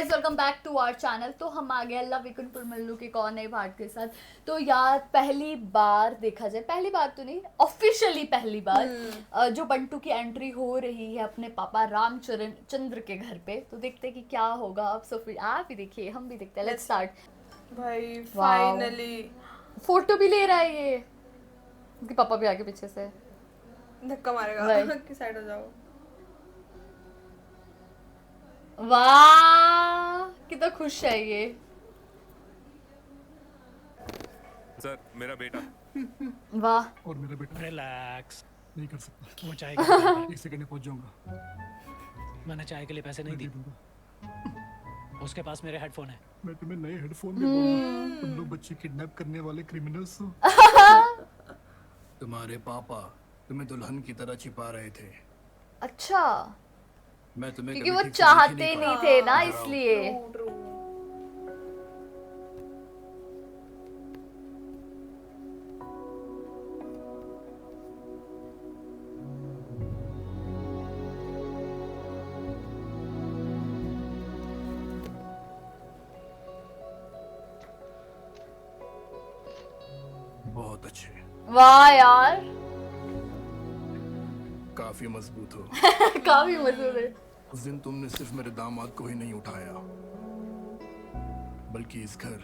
Guys welcome back to our channel. तो हम आ गए अल्लाह विकुनपुर मल्लू के कौन है पार्ट के साथ। तो यार पहली बार देखा जाए, पहली बार तो नहीं ऑफिशियली पहली बार जो बंटू की एंट्री हो रही है अपने पापा रामचरण चंद्र के घर पे। तो देखते हैं कि क्या होगा। अब सोफी आप भी देखिए, हम भी देखते हैं। Let's start. भाई फाइनली फोटो भी ले रहा है ये। उसके पापा भी आगे पीछे से धक्का मारेगा कि साइड हो जाओ। वाह कितना खुश है ये। सर मेरा बेटा। वाह और मेरा बेटा रिलैक्स, नहीं कर सकता। वो चाय के लिए एक सेकंड में पहुंच जाऊंगा। मैंने चाय के लिए पैसे नहीं दे दिए। दूंगा। उसके पास मेरे हेडफोन है। मैं तुम्हें नए हेडफोन दे दूंगा। तुम लोग बच्चे किडनैप करने वाले क्रिमिनल्स हो। तुम्हारे पापा तुम्हें दुल्हन की तरह छिपा रहे थे। अच्छा, मैं तुम्हें क्योंकि कभी वो ठीक से देख ही चाहते नहीं पाया। थे ना इसलिए। बहुत अच्छे, वाह यार काफी मजबूत हो। काफी मजबूत है। उस दिन तुमने सिर्फ मेरे दामाद को ही नहीं उठाया, बल्कि इस घर,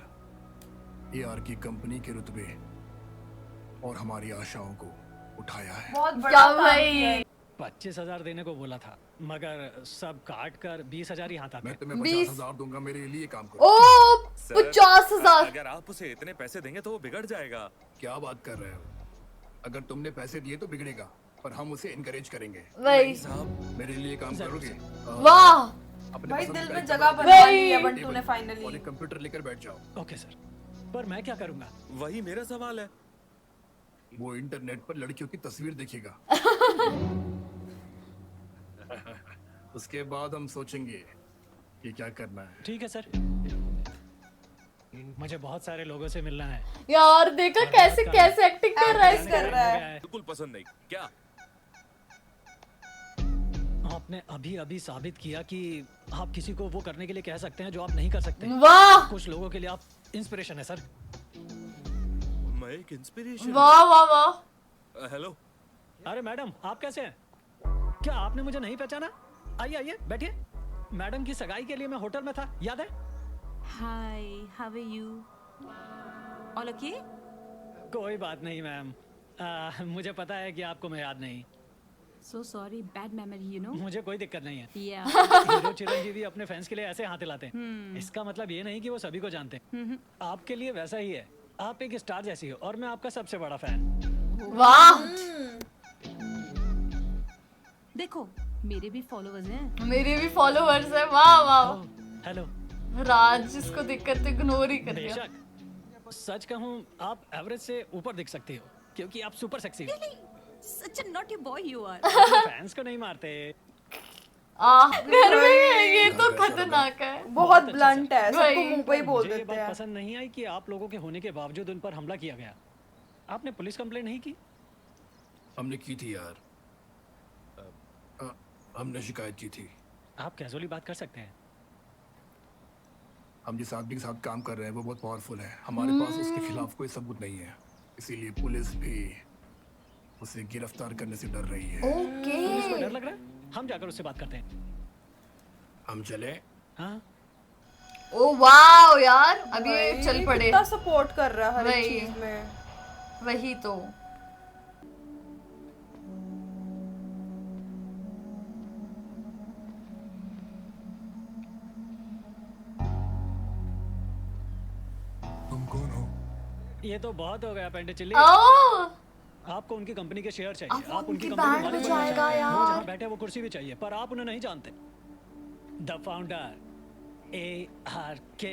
एआर की कंपनी के रुतबे और हमारी आशाओं को उठाया है। बहुत बड़ा क्या काम भाई? किया है। 25,000 देने को बोला था, मगर सब काट कर 20,000 ही हाथ आते मैं हैं। तुम्हें 20 50,000 दूंगा, मेरे लिए काम करो। ओ सर, 50,000। अगर आप उसे इतने पैसे देंगे तो वो बिगड़ जाएगा। क्या बात कर रहे हो? अगर तुमने पैसे दिए तो बिगड़ेगा, पर हम उसे इनकरेज करेंगे। वही साहब मेरे लिए काम करोगे? वाह अपने भाई पसंद दिल का में एक जगह कमरा बनवा वही। ली है बंटू टेबल ने और फाइनली। एक कंप्यूटर लेकर बैठ जाओ। ओके सर, पर मैं क्या करूंगा? वही मेरा सवाल है। वो इंटरनेट पर लड़कियों की तस्वीर देखेगा। उसके बाद हम सोचेंगे कि क्या करना है। ठीक है सर, मुझे बहुत सारे लोगों से मिलना है। यार देखा कैसे कैसे एक्टिंग कर रहा है Acting इसका। कर रहा है। हो गया है। बिल्कुल पसंद नहीं क्या? आपने अभी अभी साबित किया कि आप किसी को वो करने के लिए कह सकते हैं जो आप नहीं कर सकते। वाह कुछ लोगों के लिए आप इंस्पिरेशन है सर। मैं एक इंस्पिरेशन। वाह वाह वाह। हेलो, अरे मैडम, आप कैसे हैं? क्या आपने मुझे नहीं पहचाना? आइए आइए बैठिए। मैडम की सगाई के लिए मैं होटल में था, याद है? Hi, how are you? All okay? कोई बात नहीं मैम, मुझे पता है कि आपको मैं याद नहीं। So sorry, bad memory, you know? मुझे कोई दिक्कत नहीं है। Yeah. हीरो चिरंजीवी अपने फैंस के लिए ऐसे हाथ हिलाते हैं। इसका मतलब ये नहीं कि वो सभी को जानते हैं। आपके लिए वैसा ही है। आप एक स्टार जैसी हो और मैं आपका सबसे बड़ा फैन। वाह देखो, मेरे भी फॉलोअर्स हैं। मेरे भी फॉलोअर्स है। वाह वाह। हेलो। राज जिसको दिक्कत तो इग्नोर ही कर दिया। बेशक, सच कहूँ आप एवरेज से ऊपर दिख सकती हो क्योंकि आप सुपर सेक्सी हो। Such a naughty boy you are. Fans को नहीं मारते। घर में है, ये तो खतरनाक है। बहुत अच्छा ब्लंट है, सबको वही। मुंह पे ही बोल मुझे ये देते बात हैं। पसंद नहीं आई कि आप लोगों के होने के बावजूद उन पर हमला किया गया। आपने पुलिस कंप्लेंट नहीं की? हमने की थी यार, हमने शिकायत की थी। आप कैजुअली बात कर सकते हैं। हम जिस आदमी के साथ काम कर रहे हैं वो बहुत पावरफुल है। हमारे पास उसके खिलाफ कोई सबूत नहीं है, इसीलिए पुलिस भी उसे गिरफ्तार करने से डर रही है। पुलिस को ओके डर लग रहा है? हम जाकर उससे बात करते हैं। हम चले? हाँ, ओ वाह यार अभी ये भाई, चल पड़े। कितना सपोर्ट कर रहा है हर एक वही। चीज में। वही तो। तुम कौन हो? ये तो बहुत हो गया पेंटे ओ आपको उनकी कंपनी के शेयर चाहिए। अब आप उनकी उनकी कंपनी बैंड के मालिक में बनना जाएगा चाहते हैं। वो यार। जहाँ बैठे वो कुर्सी भी चाहिए, पर आप उन्हें नहीं जानते। The founder ARK।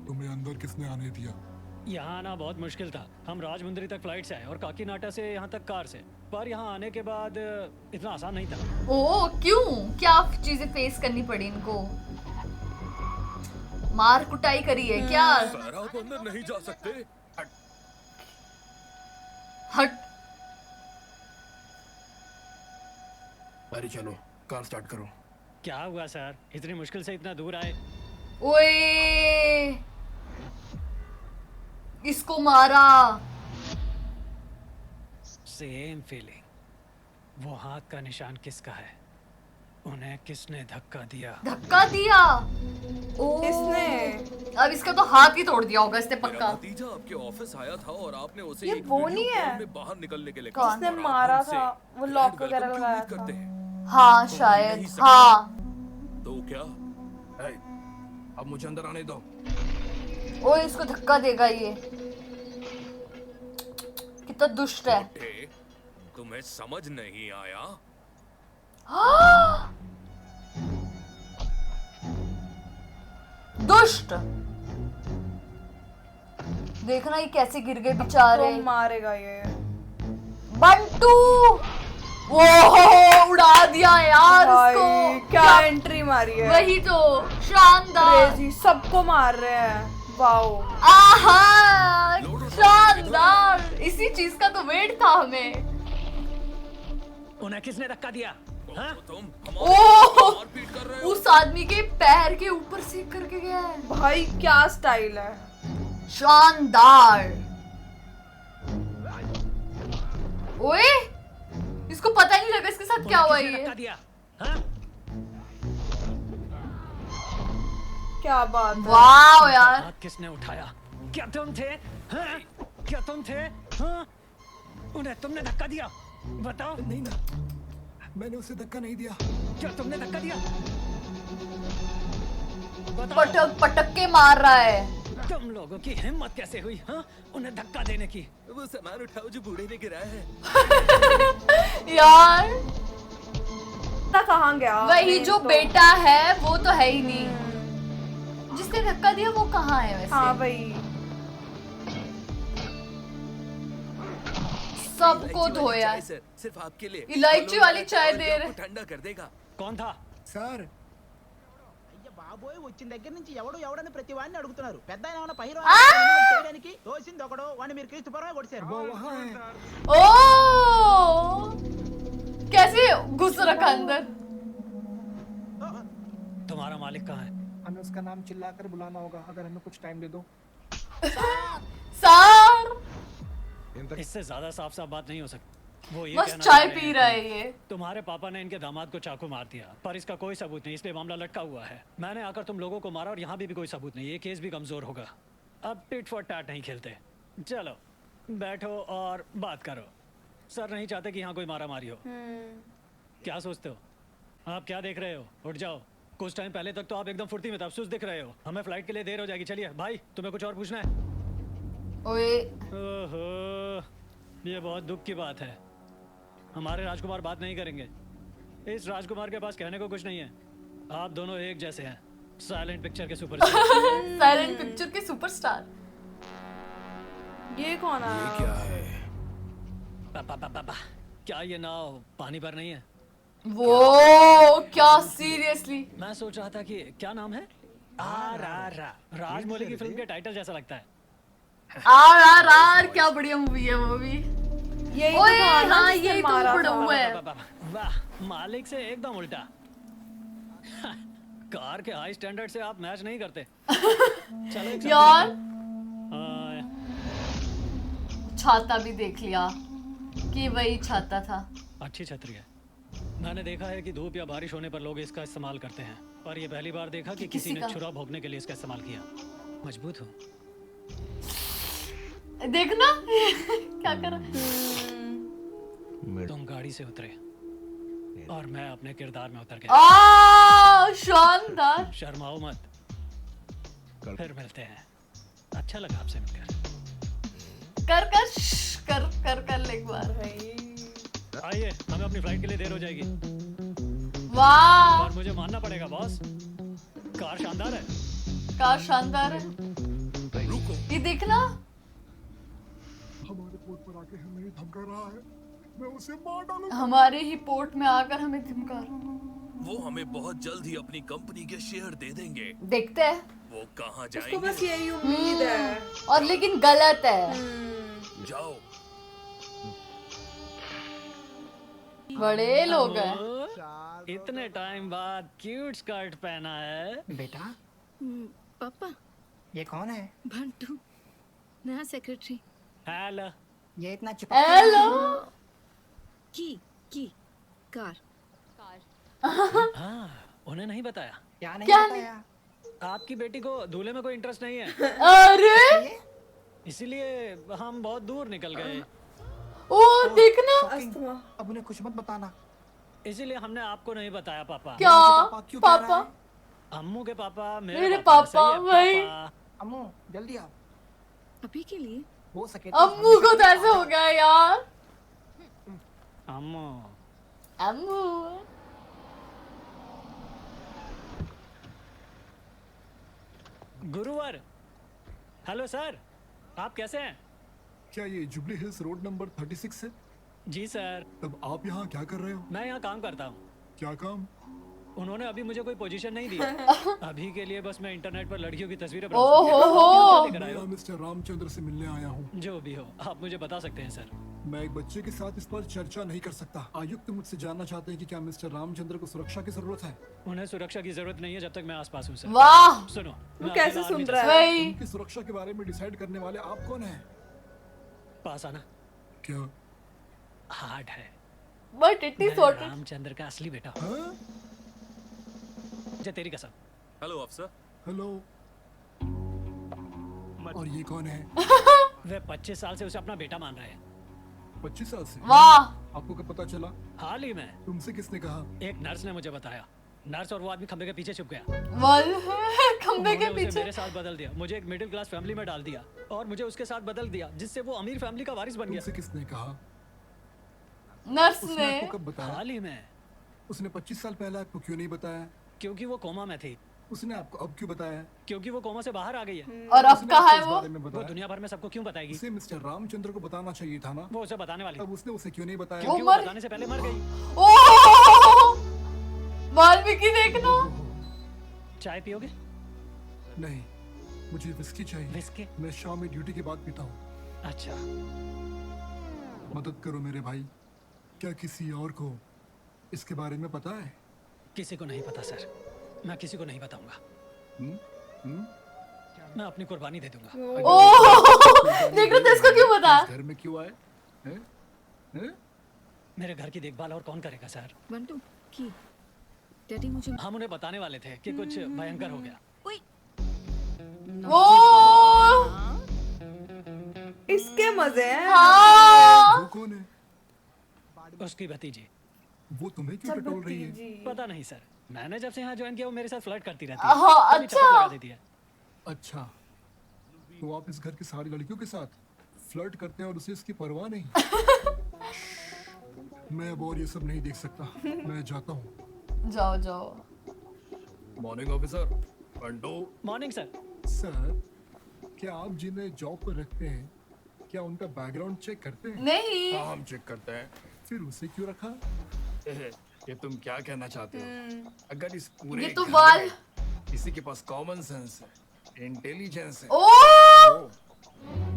तुम्हें अंदर किसने आने दिया? यहाँ आना बहुत मुश्किल था। हम राजमुंदरी तक फ्लाइट से आए और काकीनाडा से यहाँ तक कार से। पर यहाँ आने के बाद इतना आसान नहीं था। ओ क्यों, क्या चीजें फेस करनी पड़ी इनको? मार कुटाई करी है क्या? सर आप अंदर नहीं जा सकते। हट। अरे चलो कार स्टार्ट करो। क्या हुआ सर, इतनी मुश्किल से इतना दूर आए? ओए, इसको मारा। Same feeling. वो हाथ का निशान किसका है? उन्हें किसने धक्का दिया? धक्का दिया? ओ, किसने? अब इसका तो हाथ ही तोड़ दिया होगा इसने मेरा पक्का। भतीजा आपके ऑफिस आया था और आपने उसे ये एक वो वीडियो नहीं है? कॉल में बाहर निकलने के लिए कौन? कहा जिसने और आप मारा हमसे था, वो grand लॉक welcome वगैरह की लगाया उम्मीद था। करते हैं। हाँ नहीं शायद, सकते। हाँ। तो क्या? ए, अब मुझे अंदर आने दो। ओए, इसको धक्का देगा ये। कितना दुष्ट है। मोटे, तुम्हें समझ नहीं आया? दुष्ट। देखना ये कैसे गिर गए बेचारे। तो मारेगा ये। बंटू, वो उड़ा दिया यार भाई, उसको। क्या एंट्री मारी है। वही तो, शानदार। क्रेजी, सबको मार रहे हैं। वाओ। आहा, शानदार। इसी चीज का तो वेट था हमें। उन्हें किसने धक्का दिया? हाँ? तुम ओह, मारपीट कर रहे हो? उस आदमी के पैर के ऊपर से करके गया है। भाई क्या स्टाइल है। शानदार। ओए, इसको पता ही नहीं लगा इसके साथ क्या हुआ उन्हें किसने ये। धक्का दिया? हाँ? क्या बात है। वाह यार। हाथ किसने उठाया? क्या तुम थे? हाँ? क्या तुम थे? हाँ? उन्हें तुमने धक्का दिया? बताओ। नहीं ना, मैंने उसे धक्का नहीं दिया। क्या तुमने धक्का दिया? बताओ। पटक पटक के मार रहा है। तुम लोगों की हिम्मत कैसे हुई? हाँ? उन्हें धक्का देने की? वो सामान उठाओ जो बूढ़े ने गिराया है। यार, कहाँ गया? वही नहीं जो तो- बेटा है वो तो है ही नहीं। जिसने धक्का दिया वो कहाँ है वैसे? हाँ भाई। सबको इलायची वाली धोया। चाय, सर, सिर्फ आपके लिए। इलायची वाली चाय और दे ये रहे। आपको ठंडा कर देगा। कौन था? सर, అయ్య బాబోయ్ వచ్చిన దగ్గర నుంచి ఎవడని ప్రతి వాడిని అడుగుతున్నారు. పెద్ద ఆయన ఏమైనా పైరు ఆ! చేయడానికి తోసింది ఒకడు వాడిని మీరు క్రీస్తుపరమే కొడిశారు. वो वहाँ है। ओ, कैसे घुस रखा अंदर। तुम्हारा मालिक कहाँ है? हमें उसका नाम चिल्लाकर बुलाना होगा, अगर हमें कुछ टाइम दे दो। सार, इससे ज्यादा साफ साफ बात नहीं हो सकती। वो ये बस कहना चाय चाह रहे पी हैं रहा कि है ये। तुम्हारे पापा ने इनके दामाद को चाकू मार दिया, पर इसका कोई सबूत नहीं, इसलिए मामला लटका हुआ है। मैंने आकर तुम लोगों को मारा और यहाँ भी कोई सबूत नहीं, ये केस भी कमजोर होगा। अब टिट फॉर टैट नहीं खेलते। चलो बैठो और बात करो। सर नहीं चाहते कि यहाँ कोई मारा मारी हो। क्या सोचते हो? आप क्या देख रहे हो? उठ जाओ। कुछ टाइम पहले तक तो आप एकदम फुर्ती में थे, अब सुस्त दिख रहे हो। हमें फ्लाइट के लिए देर हो जाएगी। चलिए भाई, तुम्हें कुछ और पूछना है? ओए, ओहो, ये बहुत दुख की बात है। हमारे राजकुमार बात नहीं करेंगे। इस राजकुमार के पास कहने को कुछ नहीं है। आप दोनों एक जैसे हैं, साइलेंट पिक्चर के सुपरस्टार। साइलेंट पिक्चर के सुपरस्टार। ये कौन है? ये क्या है? क्या ये नाव पानी पर नहीं है? वो क्या सीरियसली। मैं सोच रहा था कि क्या नाम है? राजमौली की फिल्म के टाइटल जैसा लगता है। RRR, क्या बढ़िया मूवी है वो भी। यही ओए, तो था ना हाँ, जिसने यही तो मारा पड़ा था। हुआ है। वाह, मालिक से एकदम उल्टा। कार के हाई स्टैंडर्ड से आप मैच नहीं करते। चलो एक यार, हाँ, छाता भी देख लिया कि वही छाता था। अच्छी छतरी है। मैंने देखा है कि धूप या बारिश होने पर लोग इसका इस्तेमाल करते हैं, पर ये पहली बार देखा कि किसी किसी ने का? छुरा भोंकने के लिए इसका इस्तेमाल किया। मजबूत हूँ। देखना क्या कर रहा। तुम गाड़ी से उतरे और मैं अपने किरदार में उतर गया। शानदार। शर्माओ मत, फिर मिलते हैं। अच्छा लगा आपसे मिलकर। कर कर श्श, कर कर कर ले एक बार। आइए, हमें अपनी फ्लाइट के लिए देर हो जाएगी। वाह, और मुझे मानना पड़ेगा बॉस, कार शानदार है। कार शानदार है। रुको, ये देखना, हमारे पोर्ट पर आके हमें ही धमका रहा है, मैं उसे मार डालूंगा। हमारे ही पोर्ट में आकर हमें धमका रहा। वो हमें बहुत जल्द ही अपनी कंपनी के शेयर दे देंगे। देखते हैं। वो कहाँ उसको जाएंगे? बस यही उम्मीद है। और लेकिन गलत है। जाओ। बड़े लोग हैं। इतने टाइम बाद क्यूट स्कर्ट पहना है। बेटा पापा ये कौन है? बंटू नया सेक्रेटरी। हेलो। ये इतना चुप हेलो की कार। हाँ, उन्हें नहीं बताया। क्या नहीं क्या बताया? आपकी बेटी को दूल्हे में कोई इंटरेस्ट नहीं है, अरे इसीलिए हम बहुत दूर निकल गए। ओ देखना अस्थमा। अब उन्हें कुछ मत बताना। इसीलिए हमने आपको नहीं बताया पापा। क्या पापा क्यों कह रहा पापा है? अम्मू के पापा, मेरे मेरे पापा, पापा, सही है, वही। पापा। अम्मू जल्दी आओ। अभी के लिए हो सके अम्मू को तो ऐसा हो गया यार। अम्मू। अम्मू गुरुवर। हेलो सर, आप कैसे हैं? क्या ये जुबली हिल्स रोड नंबर 36 है? जी सर, तब आप यहाँ क्या कर रहे हो? मैं यहाँ काम करता हूँ। क्या काम? उन्होंने अभी मुझे कोई पोजीशन नहीं दी है। अभी के लिए बस मैं इंटरनेट पर लड़कियों की तस्वीरें ओहो browse हो। करता हूँ। मैं मिस्टर रामचंद्र से मिलने आया हूँ। जो भी हो, आप मुझे बता सकते हैं सर। मैं एक बच्चे के साथ इस पर चर्चा नहीं कर सकता। आयुक्त मुझसे जानना चाहते हैं कि क्या मिस्टर रामचंद्र को सुरक्षा की जरूरत है? उन्हें सुरक्षा की जरूरत नहीं है जब तक मैं आसपास हूँ सर। वाह सुनो, वो मैं कैसे अकेला सुन आर्मी रहा है? वही उनकी सुरक्षा के बारे में डिसाइड करने वाले आप कौन हैं? पास आना क्या? हार्ड है। बट इतनी मैं सॉर्टेड। रामचंद्र का असली बेटा हूँ। हाँ? जे तेरी कसम। हेलो अफसर। हेलो। और ये कौन है? वे 25 साल से उसे अपना बेटा मान रहे हैं। 25 साल से? वाह आपको कब पता चला? हाल ही में तुमसे किसने कहा? एक नर्स ने मुझे बताया। नर्स और वो आदमी खंबे के पीछे छुप गया। वल खंबे के उन्होंने उसे पीछे। मेरे साथ बदल दिया, मुझे एक मिडिल क्लास फैमिली में डाल दिया और मुझे उसके साथ बदल दिया, जिससे वो अमीर फैमिली का वारिस बन तुमसे गया। किसने कहा? नर्स उसने ने आपको कब बताया? हाल ही में, उसने 25 साल पहले आपको क्यों नहीं बताया? क्योंकि वो कोमा में थी। उसने आपको अब क्यों बताया? क्योंकि वो कोमा से बाहर आ गई है। और अब उसने कहाँ आपको है इस वो? बारे में वो बताया? दुनिया भर में सबको क्यों बताएगी? उसे मिस्टर रामचंद्र को बताना चाहिए था ना। वो उसे बताने वाली, अब उसने उसे क्यों नहीं बताया? क्योंकि वो मर- बताने से पहले मर गई। ओह वाल्मीकि देखना। चाय पियोगे? नहीं, मुझे विस्की चाहिए। विस्की? मैं शाम में ड्यूटी के बाद पीता हूँ। अच्छा, मदद करो मेरे भाई। क्या किसी और को इसके बारे में पता है? किसी को नहीं पता सर, मैं किसी को नहीं बताऊंगा। हम्म? मैं अपनी कुर्बानी दे दूंगा। ओह देख रहे थे इसको क्यों पता? इस घर में क्यों आए? हैं? हैं? मेरे घर की देखभाल और कौन करेगा सर? बंटू की डैडी मुझे हम उन्हें बताने वाले थे कि कुछ भयंकर हो गया। ओए ओह इसके मजे हैं। हाँ वो कौन है? उसकी भतीजी। वो तुम्हें क्यों टटोल रही है? जी। पता नहीं सर, मैंने जब से यहाँ ज्वाइन किया वो मेरे साथ फ्लर्ट करती रहती है। हाँ, कभी अच्छा। टपक लगा देती है। अच्छा, तो आप इस घर की सारी लड़कियों के साथ फ्लर्ट करते हैं और उसे इसकी परवाह नहीं? मैं अब और ये सब नहीं देख सकता। मैं जाता हूँ। जाओ जाओ। Morning officer. Bantu. Morning sir. Sir, क्या आप जिन्हें जॉब पर रखते हैं क्या उनका बैकग्राउंड चेक करते हैं? नहीं हाँ, हम चेक करते हैं। फिर उसे क्यों रखा? ये तुम क्या कहना चाहते हो? अगर इस पूरे ये तो घर बाल- में किसी के पास कॉमन सेंस है, इंटेलिजेंस है, ओह वो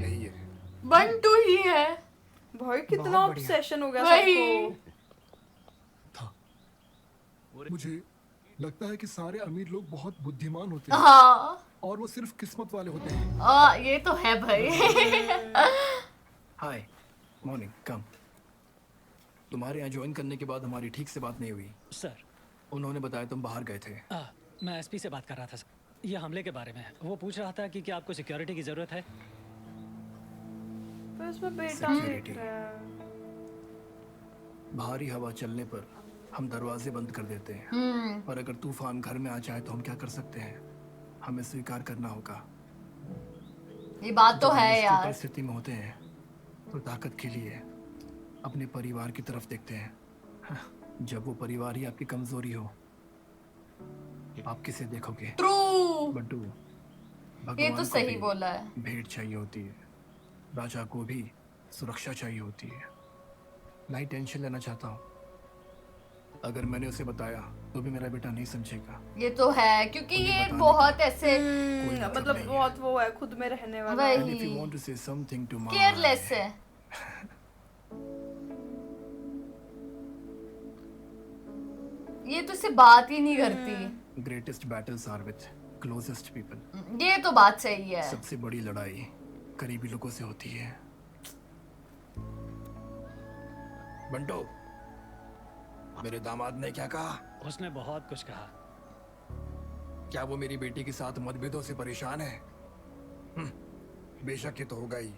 यही है। बंटू ही है। भाई कितना बहुत बढ़िया। ऑब्सेशन हो गया वही। सबको। था। मुझे लगता है कि सारे अमीर लोग बहुत बुद्धिमान होते हैं हाँ और वो सिर्फ किस्मत वाले होते हैं। ये तो है भाई। हाय, मॉर्निंग, कम। तुम्हारे यहाँ ज्वाइन करने के बाद हमारी ठीक से बात नहीं हुई। सर, उन्होंने बताया तुम बाहर गए थे। मैं एसपी से बात कर रहा था सर। ये हमले के बारे में। वो पूछ रहा था कि क्या आपको सिक्योरिटी की जरूरत है? पर उसमें बेटा Security. बेटा है। भारी हवा चलने पर हम दरवाजे बंद कर देते हैं, पर अगर तूफान घर में आ जाए तो हम क्या कर सकते हैं? हमें स्वीकार करना होगा। ये बात तो जब हम है इस यार। परिस्थिति में होते हैं तो ताकत के लिए अपने परिवार की तरफ देखते हैं। जब वो परिवार ही आपकी कमजोरी हो, आप किसे देखोगे? ट्रू बंटू, ये भगवान तो को सही भी बोला है। भेंट चाहिए होती है, राजा को भी सुरक्षा चाहिए होती है। नहीं टेंशन लेना चाहता हूँ। अगर मैंने उसे बताया तो भी मेरा बेटा नहीं समझेगा। ये तो है क्योंकि उन्हें ये बताने बहुत ऐसे कोई मतलब नहीं बहुत वो है खुद में रहने वाला। वही। And if you want to say something to my careless है। ये तो इससे बात ही नहीं करती। Greatest battles are with closest people. ये तो बात सही है। सबसे बड़ी लड़ाई करीबी लोगों से होती है। बंटो, मेरे दामाद ने क्या कहा? उसने बहुत कुछ कहा। क्या वो मेरी बेटी के साथ मतभेदों से परेशान है? बेशक ये तो होगा ही।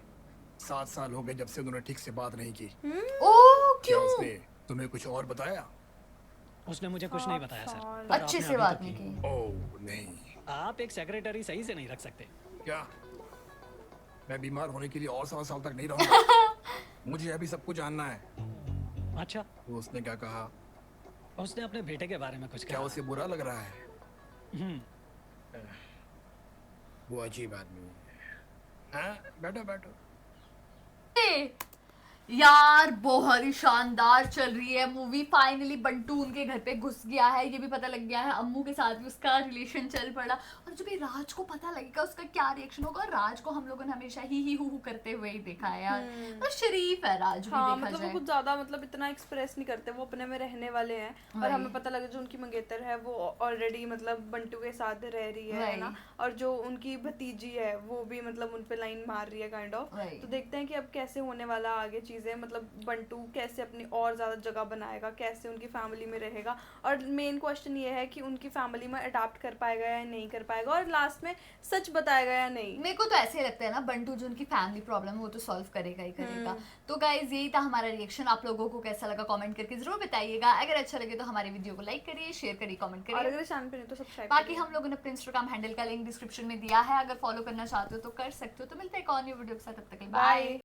7 साल हो गए जब से उन्होंने ठीक से बात नहीं की। ओ क्या क्यों? उसने तुम्हें कुछ और बताया? उसने मुझे कुछ नहीं बताया सर। पर अच्छे आपने से अभी बात तक नहीं की। की। ओह नहीं। आप एक सेक्रेटरी सही से नहीं रख सकते। क्या मैं बीमार होने के लिए और 7 साल तक नहीं रहूंगा? मुझे अभी सब कुछ जानना है। अच्छा, वो उसने क्या कहा? उसने अपने बेटे के बारे में कुछ क्या कहा। उसे बुरा लग रहा है? हम्म, वो अजीब आदमी है। हाँ, बैठो बैठो। यार बहुत ही शानदार चल रही है मूवी। फाइनली बंटू उनके घर पे घुस गया है, ये भी पता लग गया है अम्मू के साथ भी उसका रिलेशन चल पड़ा। और जब ये राज को पता लगेगा उसका क्या रिएक्शन होगा। और राज को हम लोगों ने हमेशा ही हु करते हुए ही देखा है यार। तो शरीफ है राज भी हाँ, देखा मतलब वो जाए। कुछ ज्यादा मतलब इतना एक्सप्रेस नहीं करते, वो अपने में रहने वाले हैं। और वही। हमें पता लगे जो उनकी मंगेतर है वो ऑलरेडी मतलब बंटू के साथ रह रही है वही। ना। और जो उनकी भतीजी है वो भी मतलब उन पे लाइन मार रही है काइंड ऑफ। वही। तो देखते हैं कि अब कैसे होने वाला आगे चीजें। मतलब बंटू कैसे अपनी और ज्यादा जगह बनाएगा, कैसे उनकी फैमिली में रहेगा। और मेन क्वेश्चन ये है कि उनकी फैमिली में अडाप्ट कर पाएगा या नहीं कर पाएगा, और लास्ट में सच बताएगा या नहीं। मेरे को तो ऐसे लगता है ना बंटू जो उनकी फैमिली प्रॉब्लम है वो तो सॉल्व करेगा ही करेगा। तो गाइज यही था हमारा रिएक्शन। आप लोगों को कैसा लगा कमेंट करके जरूर बताइएगा। अगर अच्छा लगे तो हमारी वीडियो को लाइक करिए, शेयर करिए, कमेंट और करिए। अगर चैनल पे नहीं तो सब्सक्राइब बाकी हम लोगों ने अपने इंस्टाग्राम हैंडल का लिंक डिस्क्रिप्शन में दिया है, अगर फॉलो करना चाहते हो तो कर सकते हो। तो मिलते हैं एक और न्यू वीडियो के साथ, तब तक के लिए बाय। बाय।